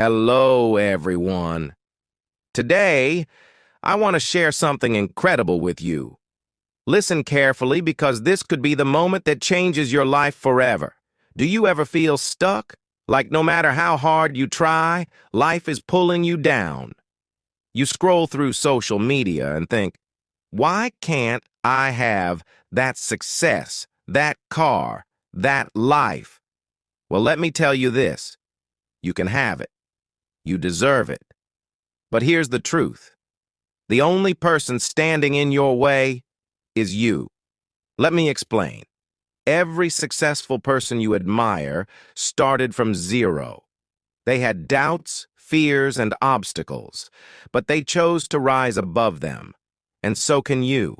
Hello, everyone. Today, I want to share something incredible with you. Listen carefully because this could be the moment that changes your life forever. Do you ever feel stuck? Like no matter how hard you try, life is pulling you down. You scroll through social media and think, why can't I have that success, that car, that life? Well, let me tell you this. You can have it. You deserve it. But here's the truth. The only person standing in your way is you. Let me explain. Every successful person you admire started from zero. They had doubts, fears, and obstacles, but they chose to rise above them. And so can you.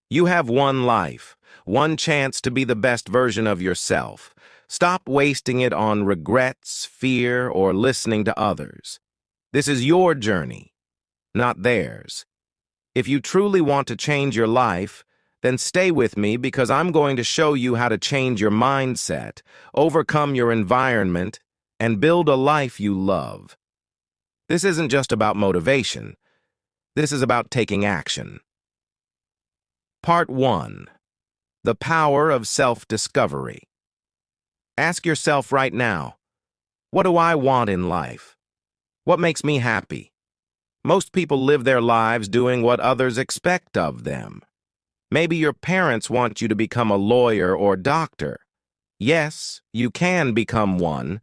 You have one life, one chance to be the best version of yourself. Stop wasting it on regrets, fear, or listening to others. This is your journey, not theirs. If you truly want to change your life, then stay with me because I'm going to show you how to change your mindset, overcome your environment, and build a life you love. This isn't just about motivation. This is about taking action. Part 1. The Power of Self-Discovery. Ask yourself right now, what do I want in life? What makes me happy? Most people live their lives doing what others expect of them. Maybe your parents want you to become a lawyer or doctor. Yes, you can become one,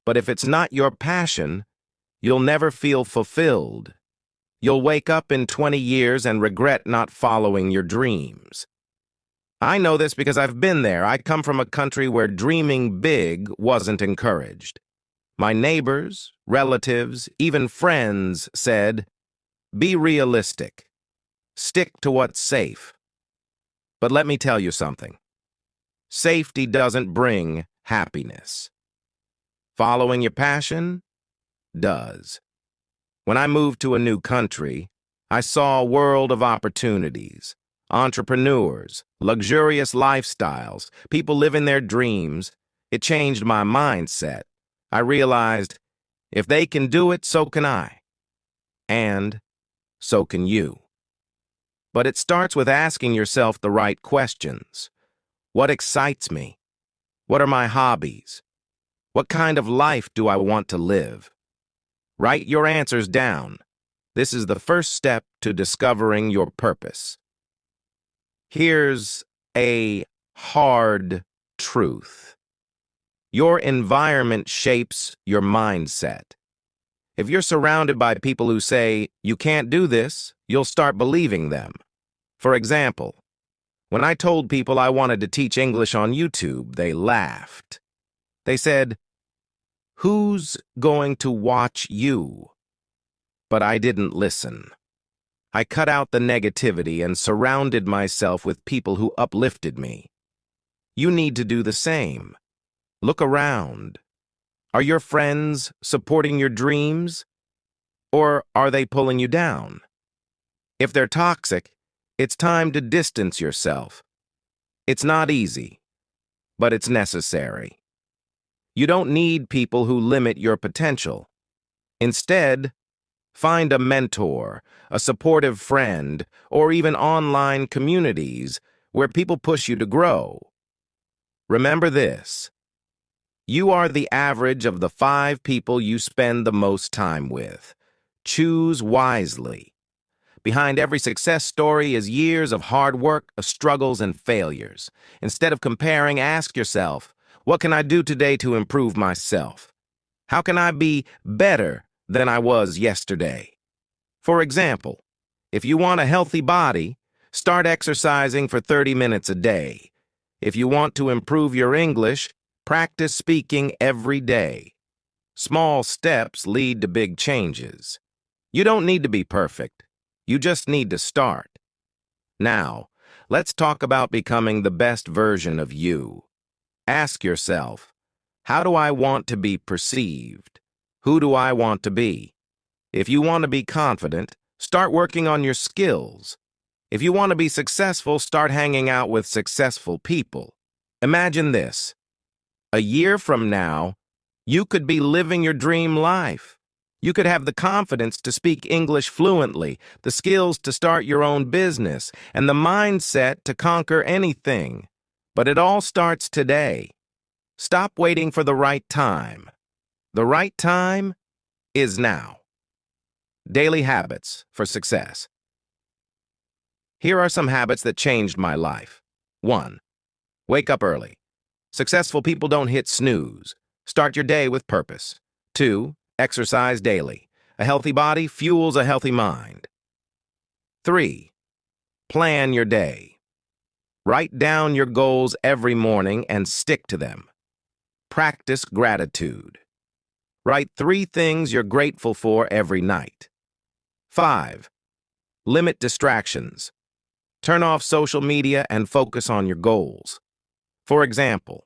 but if it's not your passion, you'll never feel fulfilled. You'll wake up in 20 years and regret not following your dreams. I know this because I've been there. I come from a country where dreaming big wasn't encouraged. My neighbors, relatives, even friends said, "Be realistic. Stick to what's safe." But let me tell you something. Safety doesn't bring happiness. Following your passion does. When I moved to a new country, I saw a world of opportunities, entrepreneurs, luxurious lifestyles, people living their dreams. It changed my mindset. I realized, if they can do it, so can I. And so can you. But it starts with asking yourself the right questions. What excites me? What are my hobbies? What kind of life do I want to live? Write your answers down. This is the first step to discovering your purpose. Here's a hard truth. Your environment shapes your mindset. If you're surrounded by people who say, "You can't do this," you'll start believing them. For example, when I told people I wanted to teach English on YouTube, they laughed. They said, "Who's going to watch you?" But I didn't listen. I cut out the negativity and surrounded myself with people who uplifted me. You need to do the same. Look around. Are your friends supporting your dreams? Or are they pulling you down? If they're toxic, it's time to distance yourself. It's not easy, but it's necessary. You don't need people who limit your potential. Instead, find a mentor, a supportive friend, or even online communities where people push you to grow. Remember this. You are the average of the 5 people you spend the most time with. Choose wisely. Behind every success story is years of hard work, of struggles, and failures. Instead of comparing, ask yourself, what can I do today to improve myself? How can I be better than I was yesterday? For example, if you want a healthy body, start exercising for 30 minutes a day. If you want to improve your English, practice speaking every day. Small steps lead to big changes. You don't need to be perfect. You just need to start. Now, let's talk about becoming the best version of you. Ask yourself, how do I want to be perceived? Who do I want to be? If you want to be confident, start working on your skills. If you want to be successful, start hanging out with successful people. Imagine this. A year from now, you could be living your dream life. You could have the confidence to speak English fluently, the skills to start your own business, and the mindset to conquer anything. But it all starts today. Stop waiting for the right time. The right time is now. Daily habits for success. Here are some habits that changed my life. 1. Wake up early. Successful people don't hit snooze. Start your day with purpose. 2. Exercise daily. A healthy body fuels a healthy mind. 3. Plan your day. Write down your goals every morning and stick to them. Practice gratitude. Write 3 things you're grateful for every night. 5. Limit distractions. Turn off social media and focus on your goals. For example,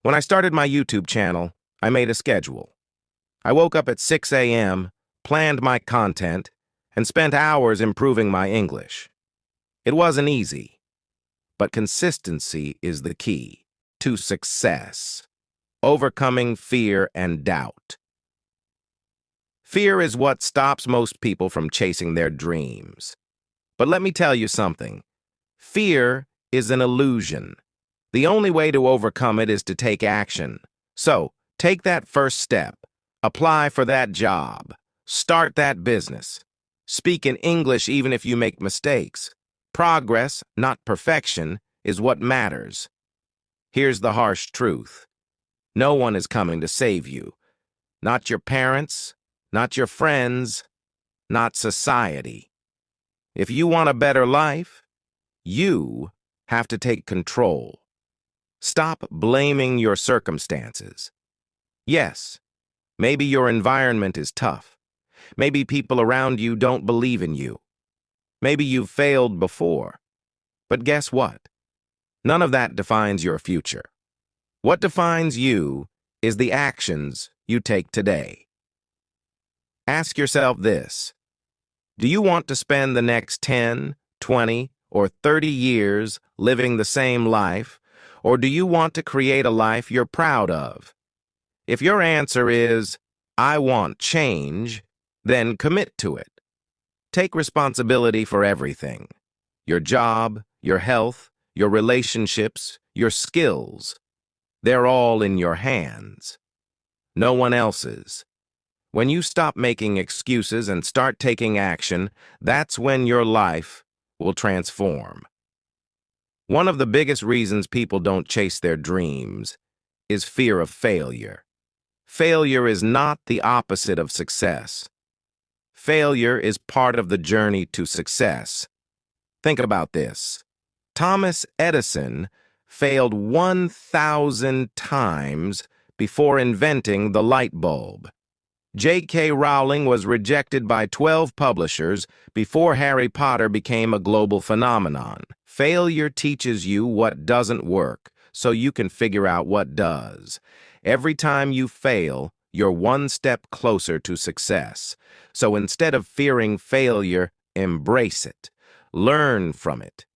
when I started my YouTube channel, I made a schedule. I woke up at 6 a.m., planned my content, and spent hours improving my English. It wasn't easy, but consistency is the key to success. Overcoming fear and doubt. Fear is what stops most people from chasing their dreams. But let me tell you something. Fear is an illusion. The only way to overcome it is to take action. So, take that first step. Apply for that job. Start that business. Speak in English even if you make mistakes. Progress, not perfection, is what matters. Here's the harsh truth. No one is coming to save you. Not your parents, not your friends, not society. If you want a better life, you have to take control. Stop blaming your circumstances. Yes, maybe your environment is tough. Maybe people around you don't believe in you. Maybe you've failed before. But guess what? None of that defines your future. What defines you is the actions you take today. Ask yourself this. Do you want to spend the next 10, 20, or 30 years living the same life, or do you want to create a life you're proud of? If your answer is, I want change, then commit to it. Take responsibility for everything. Your job, your health, your relationships, your skills. They're all in your hands. No one else's. When you stop making excuses and start taking action, that's when your life will transform. One of the biggest reasons people don't chase their dreams is fear of failure. Failure is not the opposite of success. Failure is part of the journey to success. Think about this. Thomas Edison failed 1,000 times before inventing the light bulb. J.K. Rowling was rejected by 12 publishers before Harry Potter became a global phenomenon. Failure teaches you what doesn't work, so you can figure out what does. Every time you fail, you're one step closer to success. So instead of fearing failure, embrace it. Learn from it.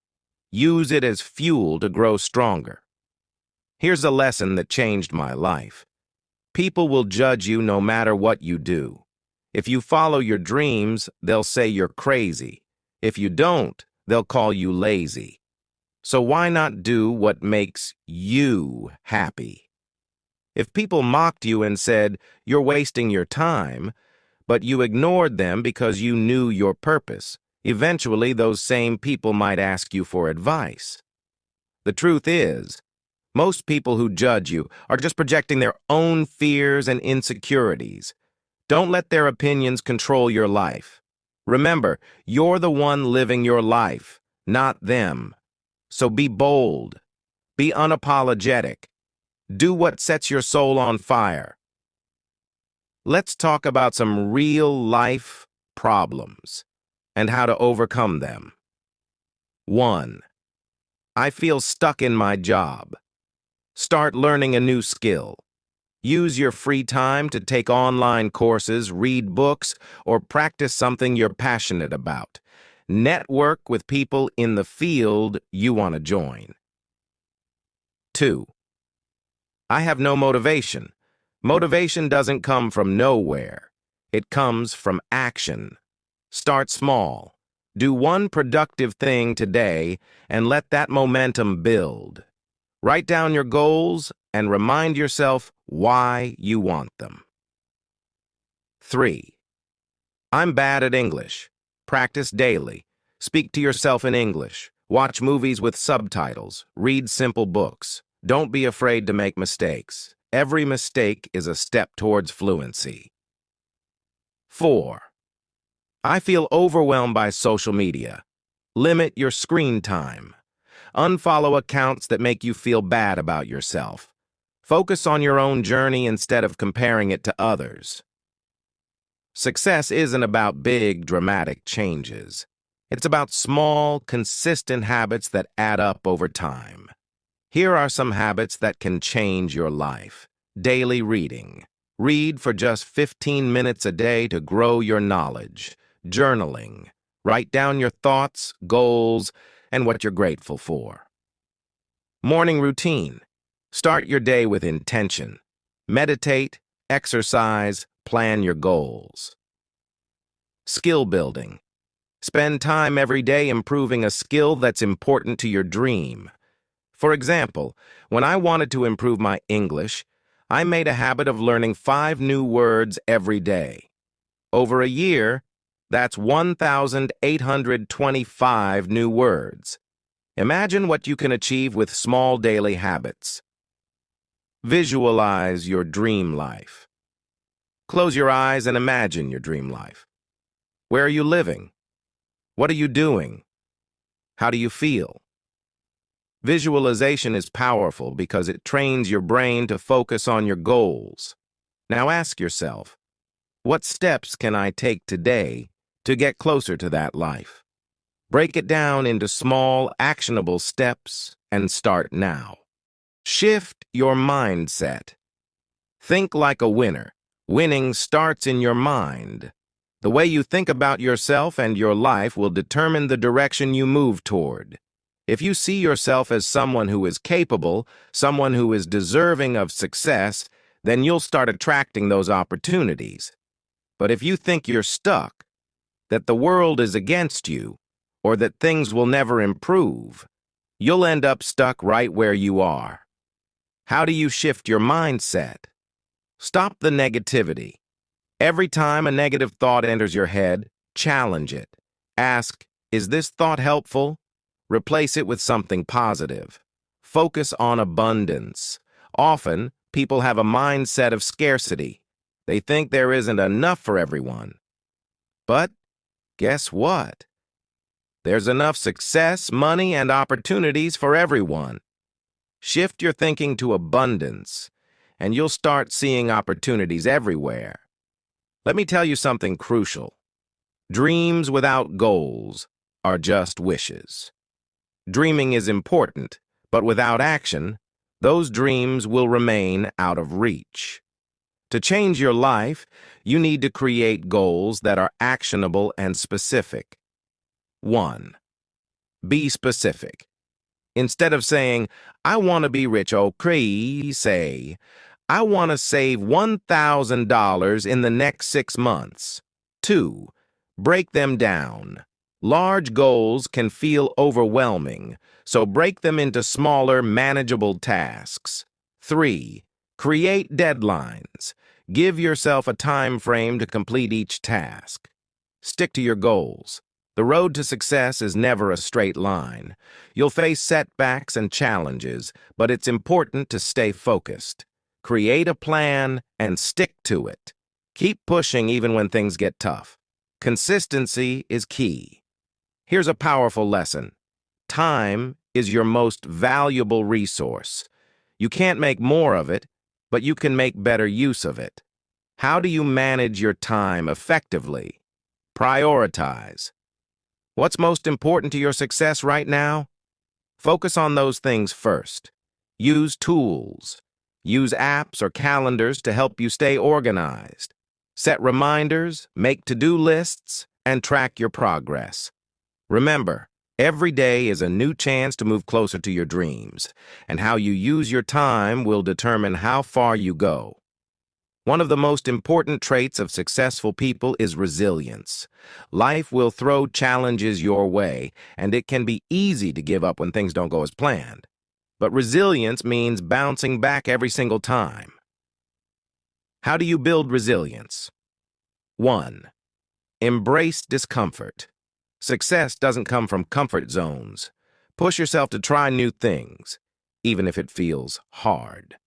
Use it as fuel to grow stronger. Here's a lesson that changed my life. People will judge you no matter what you do. If you follow your dreams, they'll say you're crazy. If you don't, they'll call you lazy. So why not do what makes you happy? If people mocked you and said, you're wasting your time, but you ignored them because you knew your purpose, eventually those same people might ask you for advice. The truth is, most people who judge you are just projecting their own fears and insecurities. Don't let their opinions control your life. Remember, you're the one living your life, not them. So be bold. Be unapologetic. Do what sets your soul on fire. Let's talk about some real-life problems and how to overcome them. 1. I feel stuck in my job. Start learning a new skill. Use your free time to take online courses, read books, or practice something you're passionate about. Network with people in the field you want to join. 2. I have no motivation. Motivation doesn't come from nowhere. It comes from action. Start small. Do one productive thing today and let that momentum build. Write down your goals and remind yourself why you want them. 3. I'm bad at English. Practice daily. Speak to yourself in English. Watch movies with subtitles. Read simple books. Don't be afraid to make mistakes. Every mistake is a step towards fluency. 4. I feel overwhelmed by social media. Limit your screen time. Unfollow accounts that make you feel bad about yourself. Focus on your own journey instead of comparing it to others. Success isn't about big, dramatic changes. It's about small, consistent habits that add up over time. Here are some habits that can change your life. Daily reading. Read for just 15 minutes a day to grow your knowledge. Journaling. Write down your thoughts, goals, and what you're grateful for. Morning routine. Start your day with intention. Meditate, exercise, plan your goals. Skill building. Spend time every day improving a skill that's important to your dream. For example, when I wanted to improve my English, I made a habit of learning 5 new words every day. Over a year, that's 1,825 new words. Imagine what you can achieve with small daily habits. Visualize your dream life. Close your eyes and imagine your dream life. Where are you living? What are you doing? How do you feel? Visualization is powerful because it trains your brain to focus on your goals. Now ask yourself, what steps can I take today to get closer to that life? Break it down into small, actionable steps and start now. Shift your mindset. Think like a winner. Winning starts in your mind. The way you think about yourself and your life will determine the direction you move toward. If you see yourself as someone who is capable, someone who is deserving of success, then you'll start attracting those opportunities. But if you think you're stuck, that the world is against you, or that things will never improve, you'll end up stuck right where you are. How do you shift your mindset? Stop the negativity. Every time a negative thought enters your head, challenge it. Ask, is this thought helpful? Replace it with something positive. Focus on abundance. Often, people have a mindset of scarcity. They think there isn't enough for everyone. But guess what? There's enough success, money, and opportunities for everyone. Shift your thinking to abundance, and you'll start seeing opportunities everywhere. Let me tell you something crucial. Dreams without goals are just wishes. Dreaming is important, but without action, those dreams will remain out of reach. To change your life, you need to create goals that are actionable and specific. 1. Be specific. Instead of saying, I want to be rich, okay, say, I want to save $1,000 in the next 6 months. 2. Break them down. Large goals can feel overwhelming, so break them into smaller, manageable tasks. 3. Create deadlines. Give yourself a time frame to complete each task. Stick to your goals. The road to success is never a straight line. You'll face setbacks and challenges, but it's important to stay focused. Create a plan and stick to it. Keep pushing even when things get tough. Consistency is key. Here's a powerful lesson. Time is your most valuable resource. You can't make more of it, but you can make better use of it. How do you manage your time effectively? Prioritize. What's most important to your success right now? Focus on those things first. Use tools. Use apps or calendars to help you stay organized. Set reminders, make to-do lists, and track your progress. Remember, every day is a new chance to move closer to your dreams, and how you use your time will determine how far you go. One of the most important traits of successful people is resilience. Life will throw challenges your way, and it can be easy to give up when things don't go as planned. But resilience means bouncing back every single time. How do you build resilience? 1. Embrace discomfort. Success doesn't come from comfort zones. Push yourself to try new things, even if it feels hard.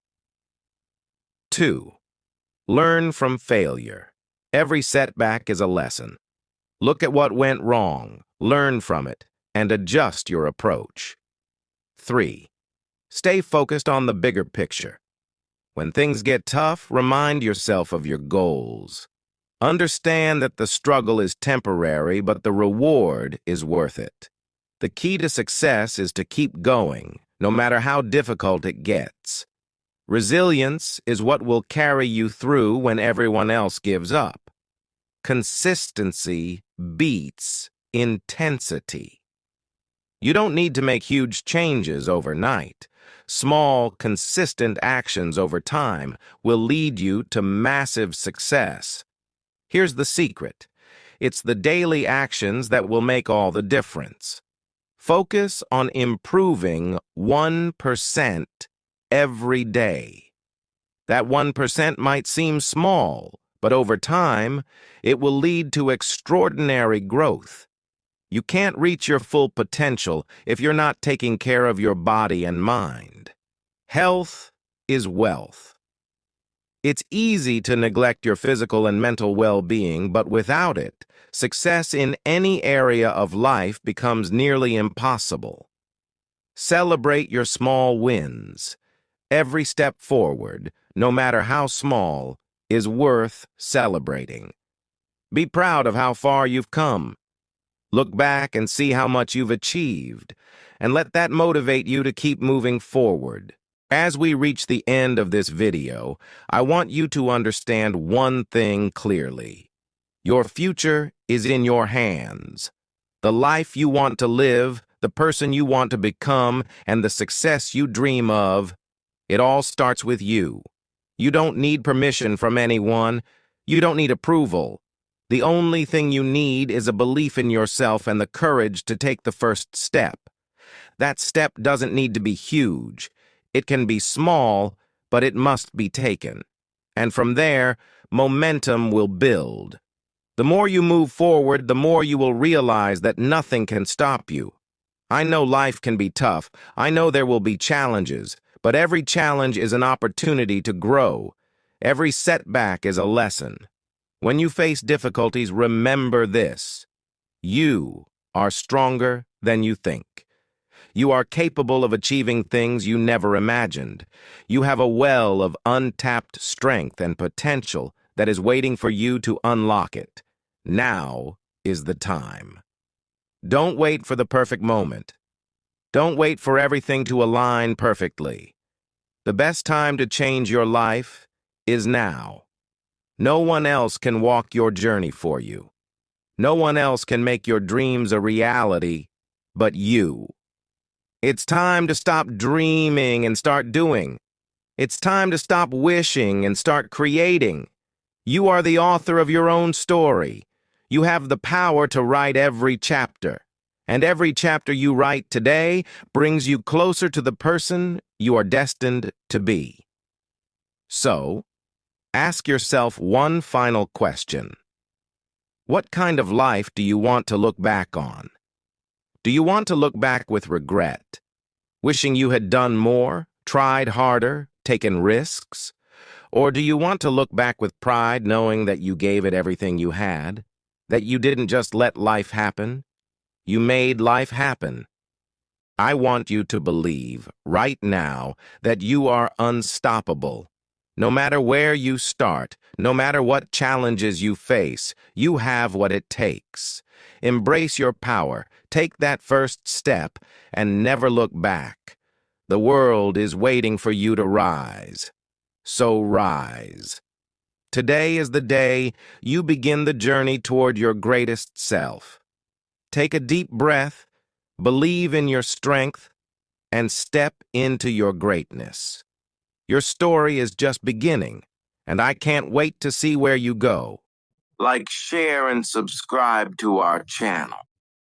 2. Learn from failure. Every setback is a lesson. Look at what went wrong, learn from it, and adjust your approach. 3. Stay focused on the bigger picture. When things get tough, remind yourself of your goals. Understand that the struggle is temporary, but the reward is worth it. The key to success is to keep going, no matter how difficult it gets. Resilience is what will carry you through when everyone else gives up. Consistency beats intensity. You don't need to make huge changes overnight. Small, consistent actions over time will lead you to massive success. Here's the secret. It's the daily actions that will make all the difference. Focus on improving 1% every day. That 1% might seem small, but over time, it will lead to extraordinary growth. You can't reach your full potential if you're not taking care of your body and mind. Health is wealth. It's easy to neglect your physical and mental well-being, but without it, success in any area of life becomes nearly impossible. Celebrate your small wins. Every step forward, no matter how small, is worth celebrating. Be proud of how far you've come. Look back and see how much you've achieved, and let that motivate you to keep moving forward. As we reach the end of this video, I want you to understand one thing clearly. Your future is in your hands. The life you want to live, the person you want to become, and the success you dream of, it all starts with you. You don't need permission from anyone. You don't need approval. The only thing you need is a belief in yourself and the courage to take the first step. That step doesn't need to be huge. It can be small, but it must be taken. And from there, momentum will build. The more you move forward, the more you will realize that nothing can stop you. I know life can be tough. I know there will be challenges, but every challenge is an opportunity to grow. Every setback is a lesson. When you face difficulties, remember this. You are stronger than you think. You are capable of achieving things you never imagined. You have a well of untapped strength and potential that is waiting for you to unlock it. Now is the time. Don't wait for the perfect moment. Don't wait for everything to align perfectly. The best time to change your life is now. No one else can walk your journey for you. No one else can make your dreams a reality but you. It's time to stop dreaming and start doing. It's time to stop wishing and start creating. You are the author of your own story. You have the power to write every chapter. And every chapter you write today brings you closer to the person you are destined to be. So, ask yourself one final question. What kind of life do you want to look back on? Do you want to look back with regret, wishing you had done more, tried harder, taken risks? Or do you want to look back with pride, knowing that you gave it everything you had, that you didn't just let life happen? You made life happen. I want you to believe, right now, that you are unstoppable. No matter where you start, no matter what challenges you face, you have what it takes. Embrace your power, take that first step, and never look back. The world is waiting for you to rise. So rise. Today is the day you begin the journey toward your greatest self. Take a deep breath, believe in your strength, and step into your greatness. Your story is just beginning, and I can't wait to see where you go. Like, share, and subscribe to our channel.